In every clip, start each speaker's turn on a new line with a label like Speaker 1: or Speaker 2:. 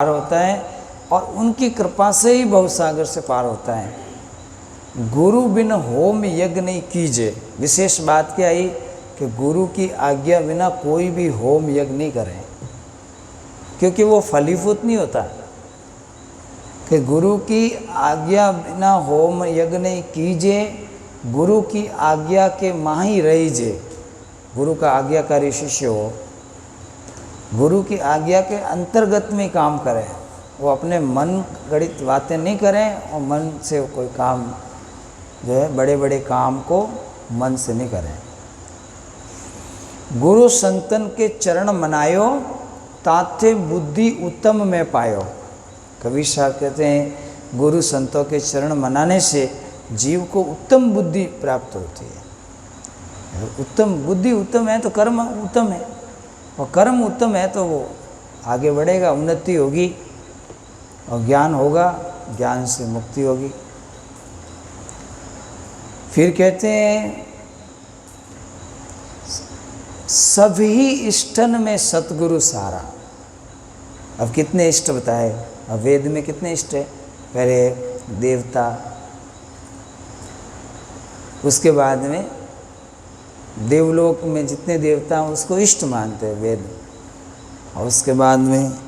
Speaker 1: पार होता है और उनकी कृपा से ही भव सागर से पार होता है। गुरु बिन होम यज्ञ नहीं कीजिए। विशेष बात क्या आई कि गुरु की आज्ञा बिना कोई भी होम यज्ञ नहीं करें, क्योंकि वो फलीभूत नहीं होता। कि गुरु की आज्ञा बिना होम यज्ञ नहीं कीजिए, गुरु की आज्ञा के माही रहीजे। गुरु का आज्ञाकारी शिष्य हो, गुरु की आज्ञा के अंतर्गत में काम करें। वो अपने मन गढ़ित बातें नहीं करें और मन से कोई काम जो है बड़े बड़े काम को मन से नहीं करें। गुरु संतन के चरण मनायो, ताथे बुद्धि उत्तम में पायो। कबीर साहब कहते हैं गुरु संतों के चरण मनाने से जीव को उत्तम बुद्धि प्राप्त होती है। उत्तम बुद्धि उत्तम है तो कर्म उत्तम है, और कर्म उत्तम है तो वो आगे बढ़ेगा, उन्नति होगी, और ज्ञान होगा, ज्ञान से मुक्ति होगी। फिर कहते हैं सभी इष्टन में सतगुरु सारा। अब कितने इष्ट बताए? अब वेद में कितने इष्ट है? पहले देवता, उसके बाद में देवलोक में जितने देवता हैं उसको इष्ट मानते हैं वेद, और उसके बाद में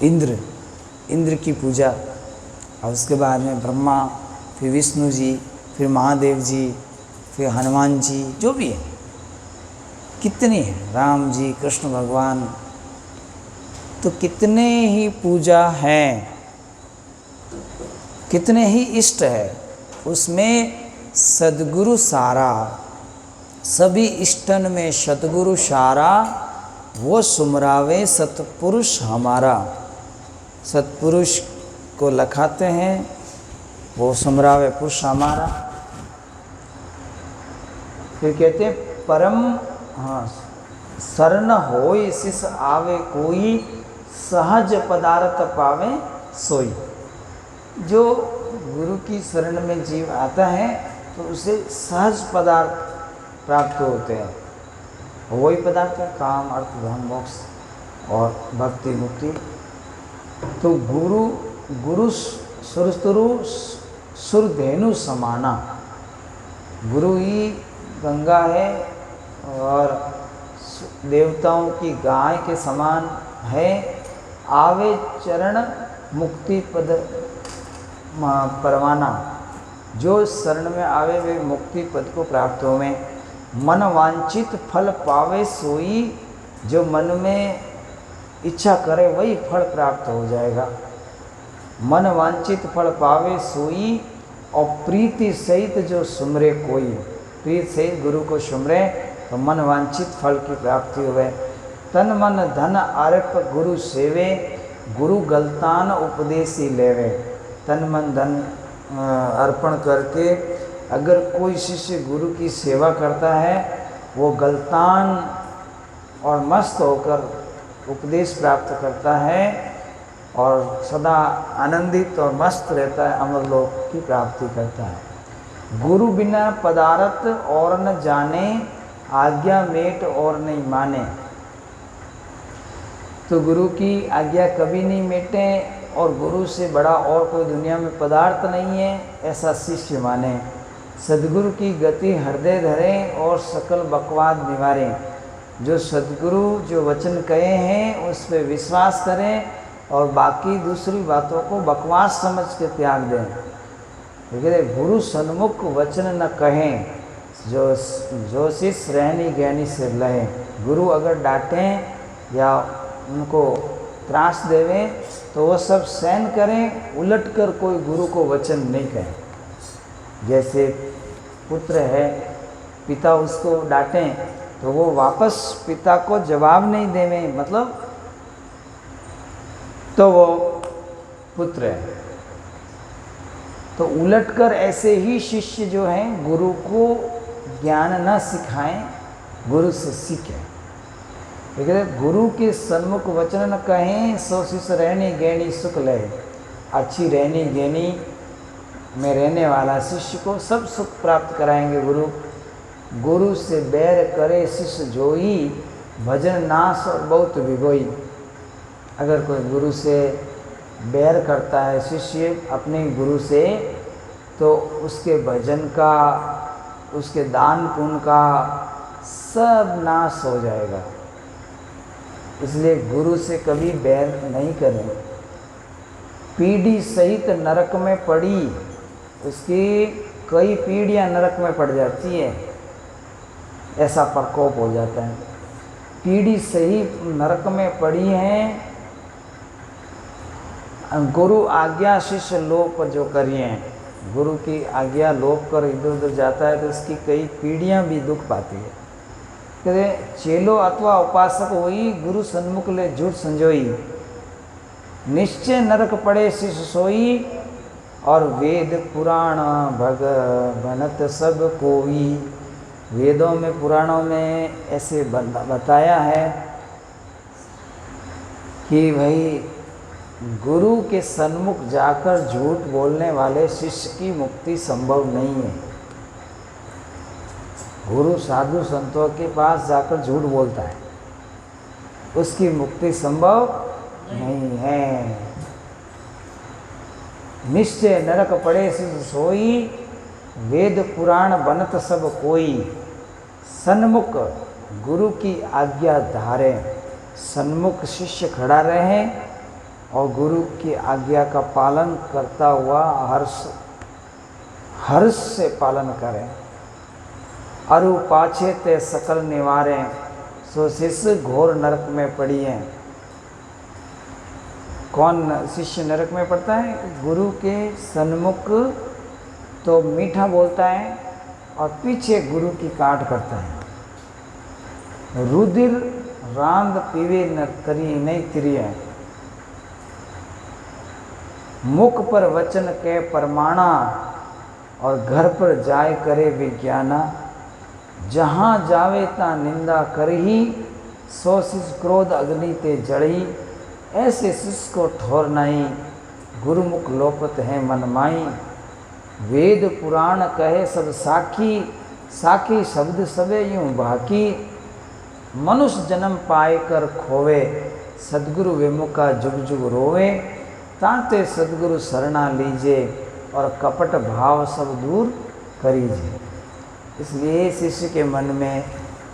Speaker 1: इंद्र की पूजा, और उसके बाद में ब्रह्मा, फिर विष्णु जी, फिर महादेव जी, फिर हनुमान जी, जो भी है कितनी है, राम जी, कृष्ण भगवान, तो कितने ही पूजा हैं, कितने ही इष्ट है। उसमें सद्गुरु सारा, सभी इष्टन में सतगुरु सारा, वो सुमरावे सतपुरुष हमारा। सतपुरुष को लखाते हैं, वो सुमरावे पुरुष हमारा। फिर कहते हैं परम शरण होय शिष आवे कोई, सहज पदार्थ पावे सोई। जो गुरु की शरण में जीव आता है तो उसे सहज पदार्थ प्राप्त होते हैं। वही पदार्थ है काम, अर्थ, धन, मोक्ष और भक्ति, मुक्ति। तो गुरु सुरस्तुरु सुरधेनु समाना। गुरु ही गंगा है और देवताओं की गाय के समान है। आवे चरण मुक्ति पद परवाना। जो शरण में आवे वे मुक्ति पद को प्राप्त होवे। मन वांछित फल पावे सोई। जो मन में इच्छा करे वही फल प्राप्त हो जाएगा। मन वांछित फल पावे सोई, और प्रीति सहित जो सुमरे कोई। प्रीति सहित गुरु को सुमरे तो मन वांछित फल की प्राप्ति हुए। तन मन धन अर्प गुरु सेवे, गुरु गलतान उपदेशी लेवे। तन मन धन अर्पण करके अगर कोई शिष्य गुरु की सेवा करता है, वो गलतान और मस्त होकर उपदेश प्राप्त करता है और सदा आनंदित और मस्त रहता है, अमरलोक की प्राप्ति करता है। गुरु बिना पदार्थ और न जाने, आज्ञा मेट और नहीं माने। तो गुरु की आज्ञा कभी नहीं मेटे, और गुरु से बड़ा और कोई दुनिया में पदार्थ नहीं है, ऐसा शिष्य माने। सद्गुरु की गति हृदय धरें और सकल बकवाद निवारें। जो सद्गुरु जो वचन कहे हैं उस पर विश्वास करें, और बाकी दूसरी बातों को बकवास समझ के त्याग दें। लेकिन गुरु सन्मुख वचन न कहें, जो शिष्य रहनी ज्ञानी से लहे। गुरु अगर डांटें या उनको त्रास देवें तो वो सब सहन करें, उलटकर कोई गुरु को वचन नहीं कहें। जैसे पुत्र है, पिता उसको डांटें तो वो वापस पिता को जवाब नहीं देवें, मतलब तो वो पुत्र है। तो उलटकर ऐसे ही शिष्य जो हैं गुरु को ज्ञान न सिखाएं, गुरु से सीखें। लेकिन गुरु के सन्मुख वचन न कहें, सो शिष्य रहनी गहनी सुख ले। अच्छी रहनी गहनी में रहने वाला शिष्य को सब सुख प्राप्त कराएंगे गुरु। गुरु से बैर करे शिष्य जोई, भजन नाश और बहुत विगोई। अगर कोई गुरु से बैर करता है शिष्य अपने गुरु से, तो उसके भजन का, उसके दान पुण्य का सब नाश हो जाएगा। इसलिए गुरु से कभी बैर नहीं करें। पीढ़ी सहित नरक में पड़ी, उसकी कई पीढ़ियां नरक में पड़ जाती है, ऐसा प्रकोप हो जाता है। पीढ़ी सहित नरक में पड़ी हैं, गुरु आज्ञा शिष्य लोप जो करिए, गुरु की आज्ञा लोप कर इधर उधर जाता है तो उसकी कई पीढ़ियां भी दुख पाती है। कहते चेलो अथवा उपासक होई, गुरु सन्मुख ले झूठ संजोई, निश्चय नरक पड़े शिष्य सोई, और वेद पुराण भग बनत सब कोई। वेदों में पुराणों में ऐसे बताया है कि भाई गुरु के सन्मुख जाकर झूठ बोलने वाले शिष्य की मुक्ति संभव नहीं है। गुरु साधु संतों के पास जाकर झूठ बोलता है, उसकी मुक्ति संभव नहीं है। निश्चय नरक पड़े शिष्य सोई, वेद पुराण बनत सब कोई। सन्मुख गुरु की आज्ञा धारे, सन्मुख शिष्य खड़ा रहे और गुरु की आज्ञा का पालन करता हुआ हर्ष से पालन करें। अरु पाछे ते सकल निवारे, सो शिष्य घोर नरक में पड़ी है। कौन शिष्य नरक में पड़ता है? गुरु के सन्मुख तो मीठा बोलता है और पीछे गुरु की काट करता है। रुधिर रांद पीवे न तरी नहीं तिरिय, मुख पर वचन के परमाणा, और घर पर जाय करे विज्ञाना। जहाँ जावे ता निंदा करही, सो शिष्य क्रोध अग्नि ते जड़ी। ऐसे शिष्य को ठोर नहीं, गुरुमुख लोपत है मन माई। वेद पुराण कहे सब साखी, साखी शब्द सबे यूं बाकी। मनुष्य जन्म पाए कर खोवे, सद्गुरु विमुखा जुग जुग रोवे। ताते सद्गुरु शरणा लीजे, और कपट भाव सब दूर करीजे। इसलिए शिष्य के मन में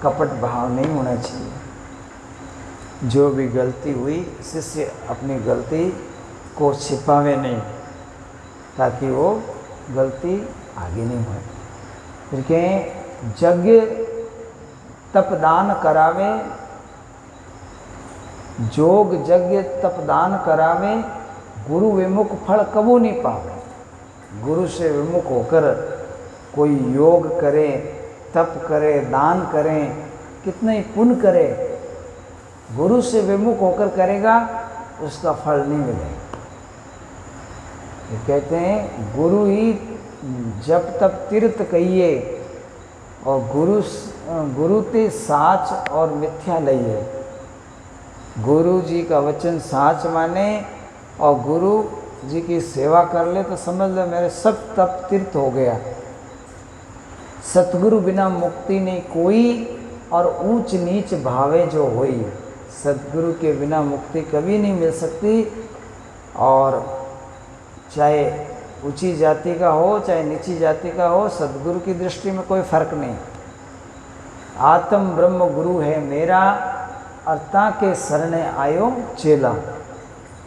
Speaker 1: कपट भाव नहीं होना चाहिए। जो भी गलती हुई, शिष्य अपनी गलती को छिपावे नहीं, ताकि वो गलती आगे नहीं हो। फिर कहें यज्ञ तपदान करावे, जोग यज्ञ तपदान करावे, गुरु विमुख फल कबू नहीं पावे। गुरु से विमुख होकर कोई योग करे, तप करे, दान करें, कितना ही पुण्य करे, गुरु से विमुख होकर करेगा उसका फल नहीं मिलेगा। ये कहते हैं गुरु ही जब तक तीर्थ कहिए, और गुरु ते साच और मिथ्या लइए। गुरु जी का वचन साच माने और गुरु जी की सेवा कर ले तो समझ लो मेरे सब तप तीर्थ हो गया। सतगुरु बिना मुक्ति नहीं कोई, और ऊंच नीच भावे जो होई। सतगुरु के बिना मुक्ति कभी नहीं मिल सकती, और चाहे ऊंची जाति का हो चाहे नीची जाति का हो, सतगुरु की दृष्टि में कोई फर्क नहीं। आत्म ब्रह्म गुरु है मेरा, अर्ता के शरणे आयो चेला।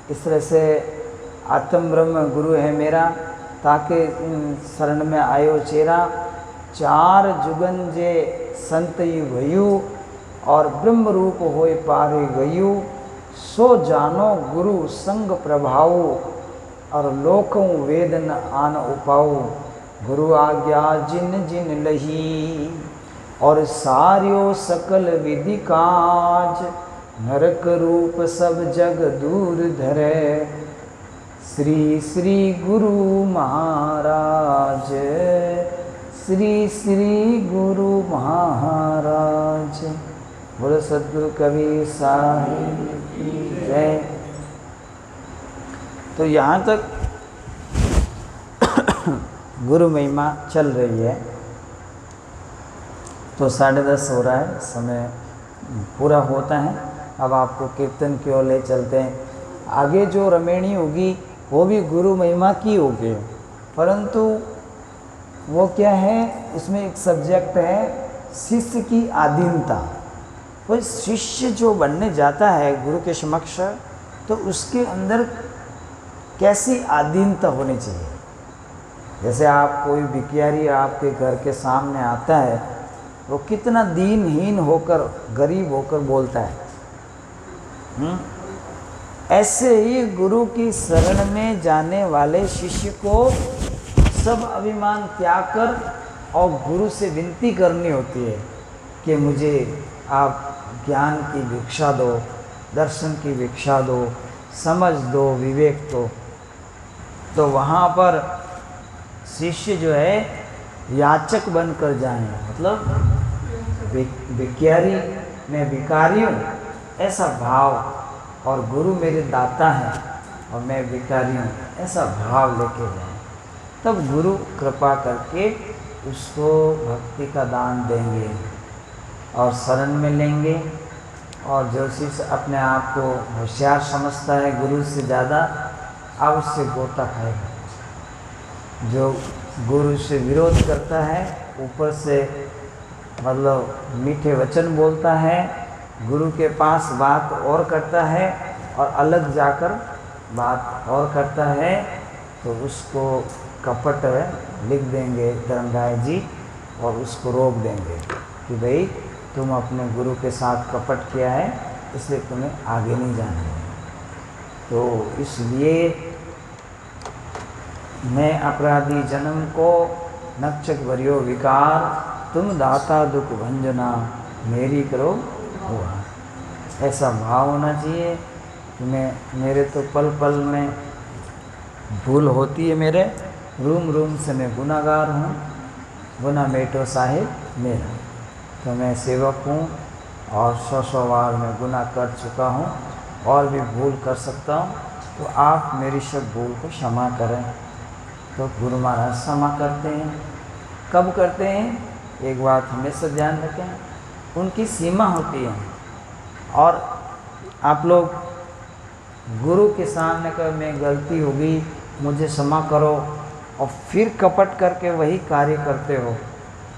Speaker 1: इस तरह से आत्म ब्रह्म गुरु है मेरा, ताके शरण में आयो चेरा। चार जुगन जे संत भयु, और ब्रह्म रूप होय पारे गयु। सो जानो गुरु संग प्रभाव, और लोकों वेद न आन उपाऊ। गुरु आज्ञा जिन जिन लही, और सारियो सकल विधि काज। नरक रूप सब जग दूर धरे, श्री श्री गुरु महाराज। श्री श्री गुरु महाराज। बोलो सद्गुरु कबीर साहिब की जय। तो यहाँ तक गुरु महिमा चल रही है। तो 10:30 हो रहा है, समय पूरा होता है। अब आपको कीर्तन की ओर ले चलते हैं। आगे जो रमेणी होगी वो भी गुरु महिमा की होगी, परंतु वो क्या है, इसमें एक सब्जेक्ट है शिष्य की आधीनता। वो शिष्य जो बनने जाता है गुरु के समक्ष, तो उसके अंदर कैसी आधीनता होनी चाहिए। जैसे आप कोई भिखारी आपके घर के सामने आता है, वो कितना दीनहीन होकर, गरीब होकर बोलता है। ऐसे ही गुरु की शरण में जाने वाले शिष्य को सब अभिमान त्याग कर और गुरु से विनती करनी होती है कि मुझे आप ज्ञान की भिक्षा दो, दर्शन की भिक्षा दो, समझ दो, विवेक दो। तो वहाँ पर शिष्य जो है याचक बनकर जाए, मतलब भिखारी मैं भिखारी हूँ ऐसा भाव, और गुरु मेरे दाता हैं और मैं भिखारी हूँ ऐसा भाव लेके जाए, तब गुरु कृपा करके उसको भक्ति का दान देंगे और शरण में लेंगे। और जो शिष्य अपने आप को होशियार समझता है गुरु से ज़्यादा, अवश्य गोता खाएगा। जो गुरु से विरोध करता है, ऊपर से मतलब मीठे वचन बोलता है, गुरु के पास बात और करता है और अलग जाकर बात और करता है, तो उसको कपट लिख देंगे धर्मराय जी और उसको रोक देंगे कि भाई तुम अपने गुरु के साथ कपट किया है, इसलिए तुम्हें आगे नहीं जाना है। तो इसलिए मैं अपराधी जन्म को नक्षक भरियो विकार, तुम दाता दुख भंजना मेरी करो हुआ। ऐसा भाव होना चाहिए कि मेरे तो पल पल में भूल होती है, मेरे रूम रूम से मैं गुनाहगार हूँ, गुना मेटो साहिब मेरा। तो मैं सेवक हूँ और 100 बार मैं गुनाह कर चुका हूँ और भी भूल कर सकता हूँ, तो आप मेरी सब भूल को क्षमा करें। तो गुरु महाराज क्षमा करते हैं। कब करते हैं, एक बात हमेशा ध्यान रखें, उनकी सीमा होती है। और आप लोग गुरु के सामने कर मैं गलती होगी मुझे क्षमा करो, और फिर कपट करके वही कार्य करते हो,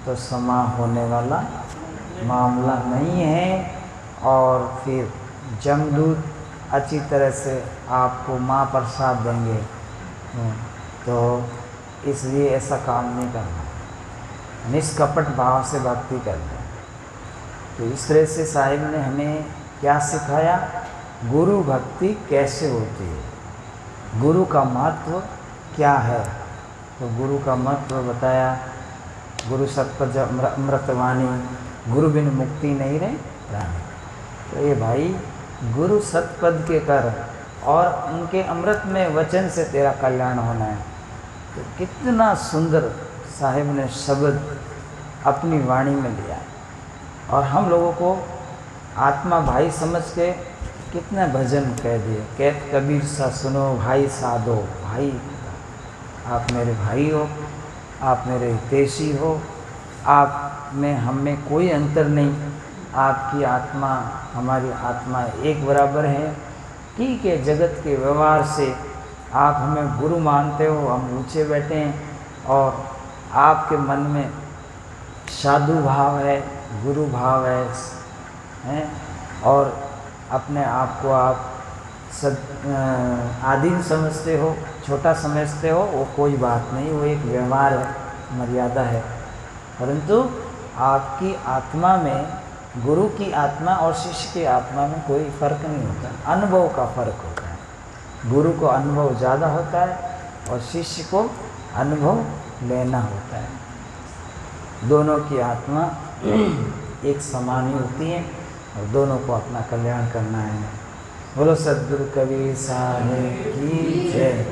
Speaker 1: तो क्षमा होने वाला मामला नहीं है। और फिर जमदूत अच्छी तरह से आपको महाप्रसाद देंगे। तो इसलिए ऐसा काम नहीं करना, निष्कपट भाव से भक्ति करना। तो इस तरह से साहिब ने हमें क्या सिखाया, गुरु भक्ति कैसे होती है, गुरु का महत्व क्या है। तो गुरु का महत्व बताया, गुरु सतपथ अमृतवाणी, गुरु बिन मुक्ति नहीं रहे प्राणी। तो ये भाई गुरु सतपद के कर और उनके अमृत में वचन से तेरा कल्याण होना है। तो कितना सुंदर साहिब ने शब्द अपनी वाणी में लिया, और हम लोगों को आत्मा भाई समझ के कितना भजन कह दिए। कहत कबीर सा सुनो भाई साधो, भाई आप मेरे भाई हो, आप मेरे हितैषी हो, आप में हम में कोई अंतर नहीं, आपकी आत्मा हमारी आत्मा एक बराबर है। ठीक है, जगत के व्यवहार से आप हमें गुरु मानते हो, हम ऊँचे बैठे हैं, और आपके मन में साधु भाव है, गुरु भाव है, और अपने आप को आप आधीन समझते हो, छोटा समझते हो, वो कोई बात नहीं, वो एक व्यवहार है, मर्यादा है। परंतु आपकी आत्मा में, गुरु की आत्मा और शिष्य की आत्मा में कोई फर्क नहीं होता, अनुभव का फर्क होता है। गुरु को अनुभव ज़्यादा होता है और शिष्य को अनुभव लेना होता है। दोनों की आत्मा एक समान ही होती है और दोनों को अपना कल्याण करना है। बोलो सद्गुरु कबीर साहिब की जय।